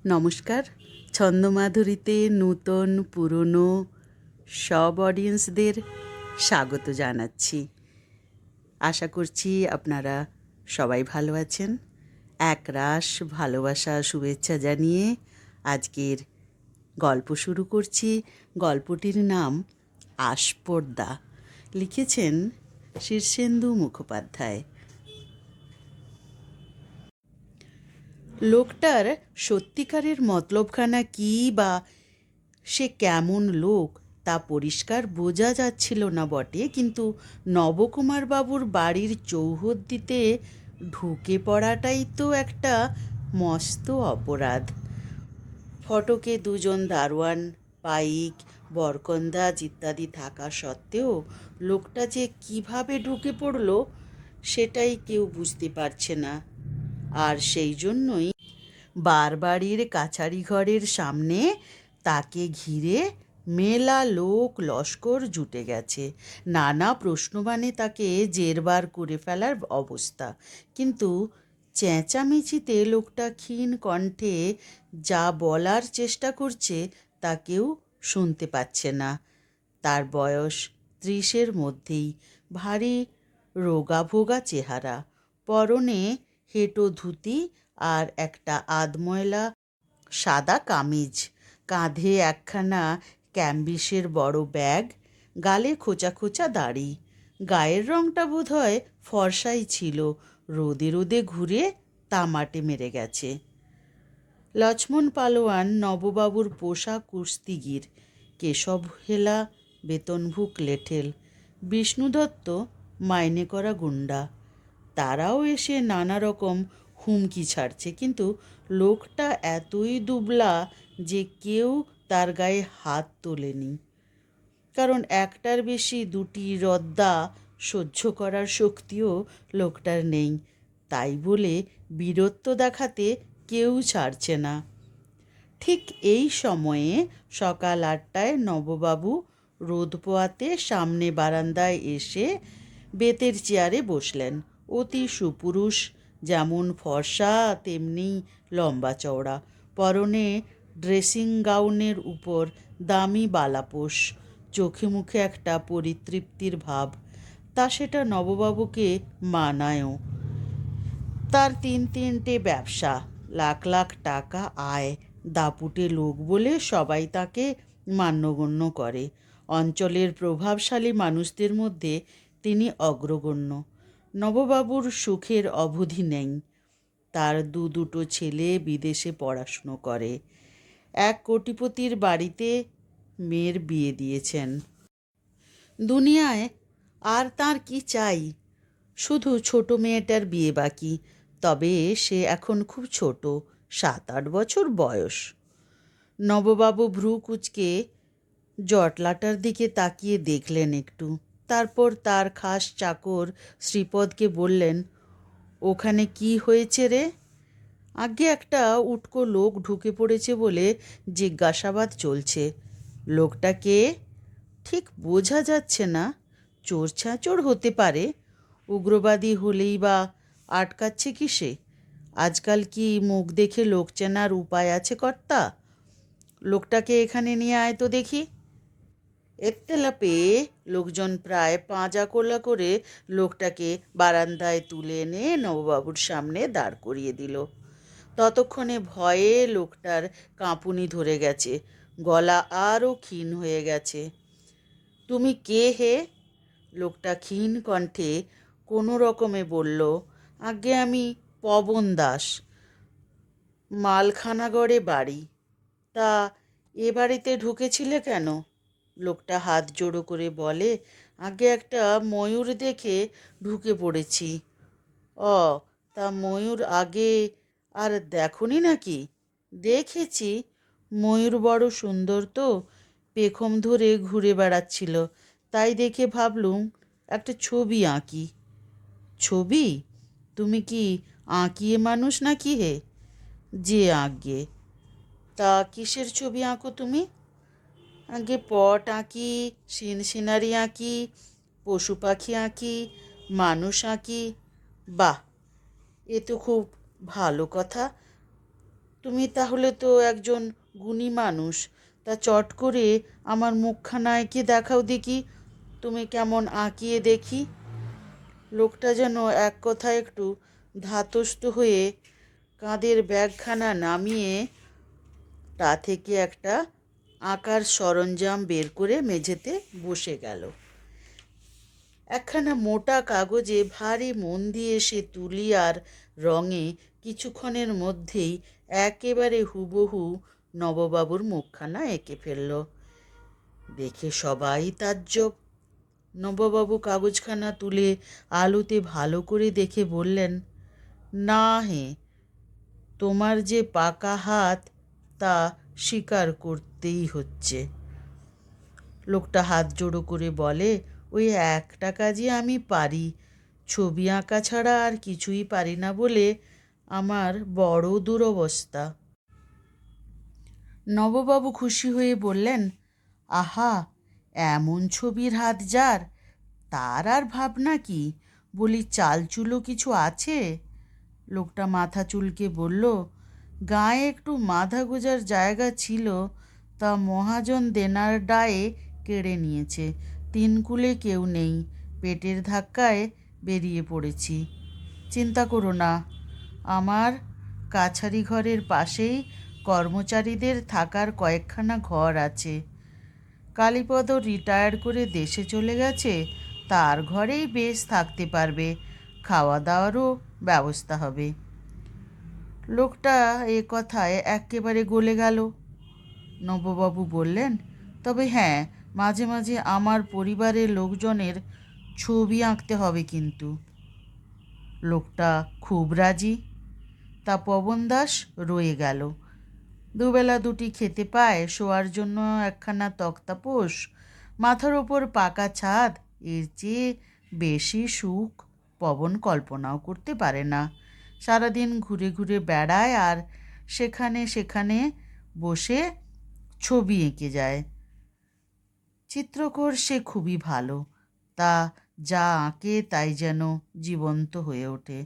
নমস্কার। ছন্দমাধুরীতে নূতন পুরনো সব অডিয়েন্সদের স্বাগত জানাচ্ছি। আশা করছি আপনারা সবাই ভালো আছেন। একরাশ ভালোবাসা শুভেচ্ছা জানিয়ে আজকের গল্প শুরু করছি। গল্পটির নাম আস্পর্ধা। লিখেছেন শীর্ষেন্দু মুখোপাধ্যায়। লোকটার সত্যিকারের মতলবখানা কী বা সে কেমন লোক তা পরিষ্কার বোঝা যাচ্ছিল না বটে, কিন্তু নবকুমারবাবুর বাড়ির চৌহদ্দিতে ঢুকে পড়াটাই তো একটা মস্ত অপরাধ। ফটকে দুজন দারোয়ান, পাইক, বরকন্দাজ ইত্যাদি থাকা সত্ত্বেও লোকটা যে কিভাবে ঢুকে পড়ল সেটাই কেউ বুঝতে পারছে না। আর সেই জন্যই বারবাড়ির কাছারি ঘরের সামনে তাকে ঘিরে মেলা লোক লস্কর জুটে গেছে। নানা প্রশ্নবাণে তাকে জেরবার করে ফেলার অবস্থা। কিন্তু চেঁচামেচিতে লোকটা ক্ষীণ কণ্ঠে যা বলার চেষ্টা করছে তা কেউ শুনতে পাচ্ছে না। তার বয়স 30-এর মধ্যেই, ভারী রোগাভোগা চেহারা, পরনে হেঁটো ধুতি আর একটা আধময়লা সাদা কামিজ, কাঁধে একখানা ক্যাম্বিসের বড় ব্যাগ, গালে খোঁচা খোঁচা দাড়ি। গায়ের রংটা বোধহয় ফর্সাই ছিল, রোদে রোদে ঘুরে তামাটে মেরে গেছে। লক্ষ্মণ পালোয়ান নববাবুর পোষা কুস্তিগির, কেশব হেলা বেতনভুক লেঠেল, বিষ্ণু দত্ত মাইনে করা গুন্ডা। তারাও এসে নানা রকম হুমকি ছাড়ছে, কিন্তু লোকটা এতই দুবলা যে কেউ তার গায়ে হাত তোলেনি। কারণ একটার বেশি দুটি রদ্দা সহ্য করার শক্তিও লোকটার নেই। তাই বলে বীরত্ব দেখাতে কেউ ছাড়ছে না। ঠিক এই সময়ে সকাল 8টায় নববাবু রোদ পোয়াতে সামনে বারান্দায় এসে বেতের চেয়ারে বসলেন। অতি সুপুরুষ, যেমন ফর্সা তেমনি লম্বা চওড়া, পরনে ড্রেসিং গাউনের উপর দামি বালাপোষ, চোখে মুখে একটা পরিতৃপ্তির ভাব। তা সেটা নববাবুকে মানায়ও। তার 3-3টে ব্যবসা, লাখ লাখ টাকা আয়, দাপুটে লোক বলে সবাই তাকে মান্যগণ্য করে। অঞ্চলের প্রভাবশালী মানুষদের মধ্যে তিনি অগ্রগণ্য। নববাবুর সুখের অবধি নেই। তার দুটো ছেলে বিদেশে পড়াশুনো করে। এক কোটিপতির বাড়িতে মেয়ের বিয়ে দিয়েছেন। দুনিয়ায় আর তার কি চাই? শুধু ছোট মেয়েটার বিয়ে বাকি, তবে সে এখন খুব ছোট, 7-8 বছর বয়স। নববাবু ভ্রু কুঁচকে জটলাটার দিকে তাকিয়ে দেখলেন একটু, তারপর তার খাস চাকর শ্রীপদকে বললেন, ওখানে কি হয়েছে রে? আগে একটা উটকো লোক ঢুকে পড়েছে বলে জিজ্ঞাসাবাদ চলছে। লোকটা কে ঠিক বোঝা যাচ্ছে না। চোর ছাঁচোর হতে পারে, উগ্রবাদী হলেই বা আটকাচ্ছে কিসে? আজকাল কি মুখ দেখে লোক চেনার উপায় আছে কর্তা? লোকটাকে এখানে নিয়ে আয় তো দেখি। একতলা পেয়ে লোকজন প্রায় পাঁজা কোলা করে লোকটাকে বারান্দায় তুলে এনে নববাবুর সামনে দাঁড় করিয়ে দিল। ততক্ষণে ভয়ে লোকটার কাঁপুনি ধরে গেছে, গলা আরও ক্ষীণ হয়ে গেছে। তুমি কে হে? লোকটা ক্ষীণ কণ্ঠে কোনো রকমে বলল, আগে আমি পবন দাস, মালখানাগড়ে বাড়ি। তা এ বাড়িতে ঢুকেছিলে কেন? লোকটা হাত জোড়ো করে বলে, আগে একটা ময়ূর দেখে ঢুকে পড়েছি। ও, তা ময়ূর আগে আর দেখনি নাকি? দেখেছি, ময়ূর বড় সুন্দর তো, পেখম ধরে ঘুরে বেড়াচ্ছিল, তাই দেখে ভাবলুম একটা ছবি আঁকি। ছবি? তুমি কি আঁকিয়ে মানুষ নাকি হে? যে আঁকগে। তা কিসের ছবি আঁকো তুমি? আগে পট আঁকি, সিনারি আঁকি, পশু পাখি আঁকি, মানুষ আঁকি। বাহ, এ তো খুব ভালো কথা। তুমি তাহলে তো একজন গুণী মানুষ, তা চট করে আমার মুখখানা এঁকে দেখাও দেখি, তুমি কেমন আঁকিয়ে দেখি। লোকটা যেন এক কথায় একটু ধাতস্থ হয়ে কাঁধের ব্যাগখানা নামিয়ে তা থেকে একটা আঁকার সরঞ্জাম বের করে মেঝেতে বসে গেল। একখানা মোটা কাগজে ভারী মন দিয়ে সে তুলি আর রঙে কিছুক্ষণের মধ্যেই একেবারে হুবহু নববাবুর মুখখানা এঁকে ফেলল। দেখে সবাই তাজ্জব। নববাবু কাগজখানা তুলে আলোতে ভালো করে দেখে বললেন, না হে, তোমার যে পাকা হাত তা স্বীকার করতেই হচ্ছে। লোকটা হাত জোড়ো করে বলে, ওই একটা কাজই আমি পারি, ছবি আঁকা ছাড়া আর কিছুই পারি না বলে আমার বড় দুরবস্থা। নববাবু খুশি হয়ে বললেন, আহা, এমন ছবির হাত যার, তার আর ভাবনা কি, বলি চালচুলো কিছু আছে? লোকটা মাথা চুলকে বলল, গায়ে একটু মাথা গোজার জায়গা ছিল, তা মহাজন দেনার দায়ে কেড়ে নিয়েছে। তিনকুলে কেউ নেই, পেটের ধাক্কায় বেরিয়ে পড়েছি। চিন্তা করো না, আমার কাছারি ঘরের পাশেই কর্মচারীদের থাকার কয়েকখানা ঘর আছে। কালীপদ রিটায়ার করে দেশে চলে গেছে, তার ঘরেই বেশ থাকতে পারবে, খাওয়া দাওয়ারও ব্যবস্থা হবে। লোকটা এ কথায় একেবারে গলে গেল। নববাবু বললেন, তবে হ্যাঁ, মাঝে মাঝে আমার পরিবারের লোকজনের ছবি আঁকতে হবে কিন্তু। লোকটা খুব রাজি। তা পবন দাস রয়ে গেল। দুবেলা দুটি খেতে পায়, শোয়ার জন্য একখানা তক্তাপোষ, মাথার ওপর পাকা ছাদ, এর চেয়ে বেশি সুখ পবন কল্পনাও করতে পারে না। সারাদিন ঘুরে ঘুরে বেড়ায় আর সেখানে সেখানে বসে ছবি এঁকে যায়। চিত্রকর সে খুবই ভালো, তা যা আঁকে তাই যেন জীবন্ত হয়ে ওঠে।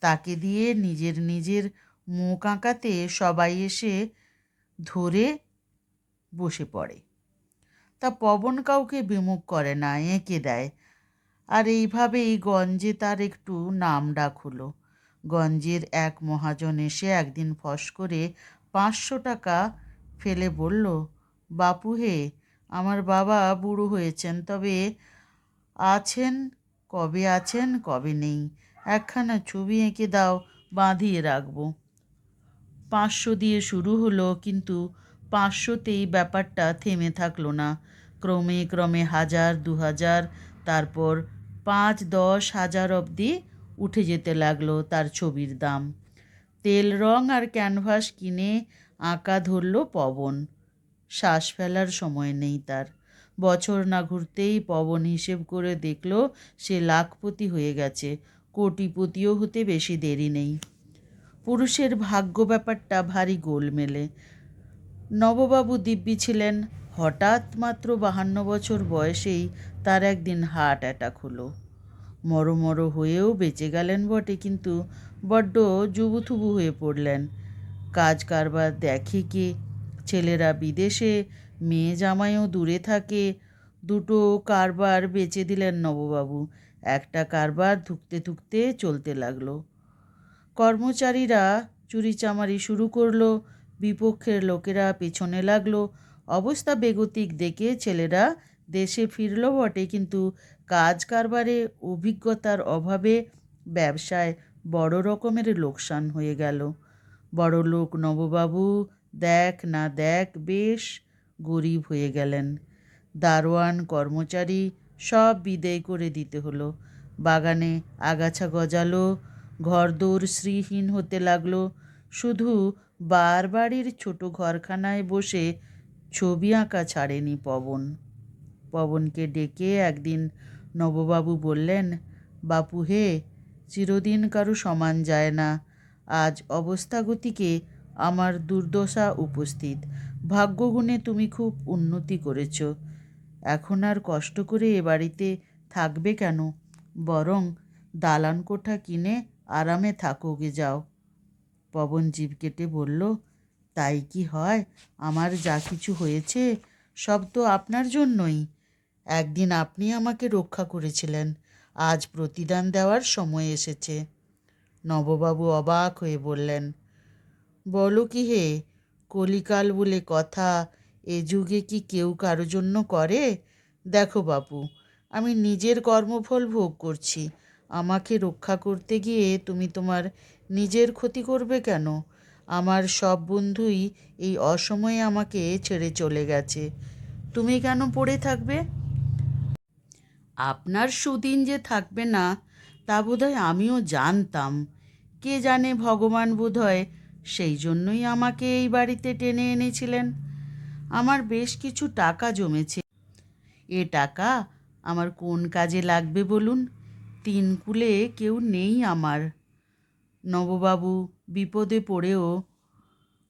তাকে দিয়ে নিজের নিজের মুখ আঁকাতে সবাই এসে ধরে বসে পড়ে। তা পবন কাউকে বিমুখ করে না, এঁকে দেয়। আর এইভাবেই গঞ্জে তার একটু নাম ডাক হলো। গঞ্জের এক মহাজন এসে একদিন ফস করে 500 টাকা ফেলে বলল, বাপু হে, আমার বাবা বুড়ো হয়েছেন, তবে আছেন, কবে আছেন কবে নেই, একখানা ছবি এঁকে দাও, বাঁধিয়ে রাখবো। 500 দিয়ে শুরু হলো, কিন্তু 500তেই ব্যাপারটা থেমে থাকলো না। ক্রমে ক্রমে 1000, 2000, তারপর 5-10 হাজার অবধি উঠে যেতে লাগলো তার ছবির দাম। তেল রং আর ক্যানভাস কিনে আঁকা ধরল পবন। শ্বাস ফেলার সময় নেই তার। বছর না ঘুরতেই পবন হিসেব করে দেখল সে লাখপতি হয়ে গেছে, কোটিপতিও হতে বেশি দেরি নেই। পুরুষের ভাগ্য ব্যাপারটা ভারী গোলমেলে। নববাবু দিব্যি ছিলেন, হঠাৎ মাত্র 52 বছর বয়সেই তার একদিন হার্ট অ্যাটাক হলো। মরমর হয়েও বেঁচে গেলেন বটে, কিন্তু বড্ড জুবুথুবু হয়ে পড়লেন। কাজ কারবার দেখে কে, ছেলেরা বিদেশে, মেয়ে জামাইও দূরে থাকে। দুটো কারবার বেচে দিলেন নববাবু। একটা কারবার ধুঁকতে ধুঁকতে চলতে লাগলো। কর্মচারীরা চুরিচামারি শুরু করলো, বিপক্ষের লোকেরা পেছনে লাগলো। অবস্থা বেগতিক দেখে ছেলেরা দেশে ফিরল বটে, কিন্তু কাজ কারবারে অভিজ্ঞতার অভাবে ব্যবসায় বড় রকমের লোকসান হয়ে গেল। বড় লোক নববাবু দেখ না দেখ বেশ গরিব হয়ে গেলেন। দারোয়ান, কর্মচারী সব বিদেয় করে দিতে হলো। বাগানে আগাছা গজালো, ঘরদোর শ্রীহীন হতে লাগলো। শুধু বারবাড়ির ছোট ঘরখানায় বসে ছবি আঁকা ছাড়েনি পবন। পবনকে ডেকে একদিন নববাবু বললেন, বাপু হে, চিরদিন কারো সমান যায় না। আজ অবস্থাগতিকে আমার দুর্দশা উপস্থিত। ভাগ্যগুণে তুমি খুব উন্নতি করেছ। এখন আর কষ্ট করে এ বাড়িতে থাকবে কেন? বরং দালান কোঠা কিনে আরামে থাকোগে যাও। পবন জিভ কেটে বলল, তাই কি হয়? আমার যা কিছু হয়েছে সব তো আপনার জন্যই। একদিন আপনি আমাকে রক্ষা করেছিলেন, আজ প্রতিদান দেওয়ার সময় এসেছে। নববাবু অবাক হয়ে বললেন, বলো কি হে, কলিকাল বলে কথা, এ যুগে কি কেউ কারো জন্য করে? দেখো বাপু, আমি নিজের কর্মফল ভোগ করছি, আমাকে রক্ষা করতে গিয়ে তুমি তোমার নিজের ক্ষতি করবে কেন? আমার সব বন্ধুই এই অসময়ে আমাকে ছেড়ে চলে গেছে, তুমি কেন পড়ে থাকবে? আপনার সুদিন যে থাকবে না তা বোধহয় আমিও জানতাম। কে জানে, ভগবান বোধহয় সেই জন্যই আমাকে এই বাড়িতে টেনে এনেছিলেন। আমার বেশ কিছু টাকা জমেছে। এ টাকা আমার কোন কাজে লাগবে বলুন? তিন কুলে কেউ নেই আমার। নববাবু বিপদে পড়েও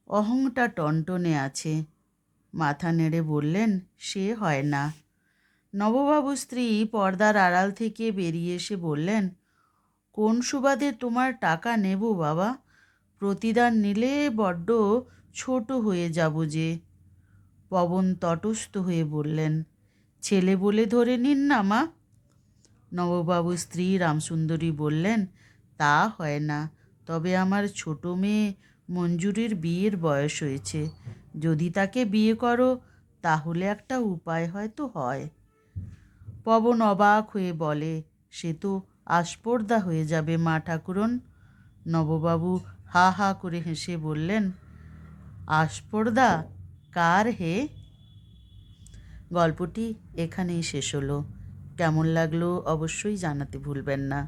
অহংটা টনটনে আছে। মাথা নেড়ে বললেন, সে হয় না। নববাবুর স্ত্রী পর্দার আড়াল থেকে বেরিয়ে এসে বললেন, কোন সুবাদে তোমার টাকা নেব বাবা? প্রতিদান নিলে বড্ড ছোট হয়ে যাব যে। পবন তটস্থ হয়ে বললেন, ছেলে বলে ধরে নিন না মা। নববাবুর স্ত্রী রামসুন্দরী বললেন, তা হয় না, তবে আমার ছোট মেয়ে মঞ্জুরির বিয়ের বয়স হয়েছে, যদি তাকে বিয়ে করো তাহলে একটা উপায় হয়তো হয়। পবন অবাক হয়ে বলে, সে তো আস্পর্ধা হয়ে যাবে মা ঠাকুরন। নববাবু হা হা করে হেসে বললেন, আস্পর্ধা কার হে? গল্পটি এখানেই শেষ হলো। কেমন লাগলো অবশ্যই জানাতে ভুলবেন না।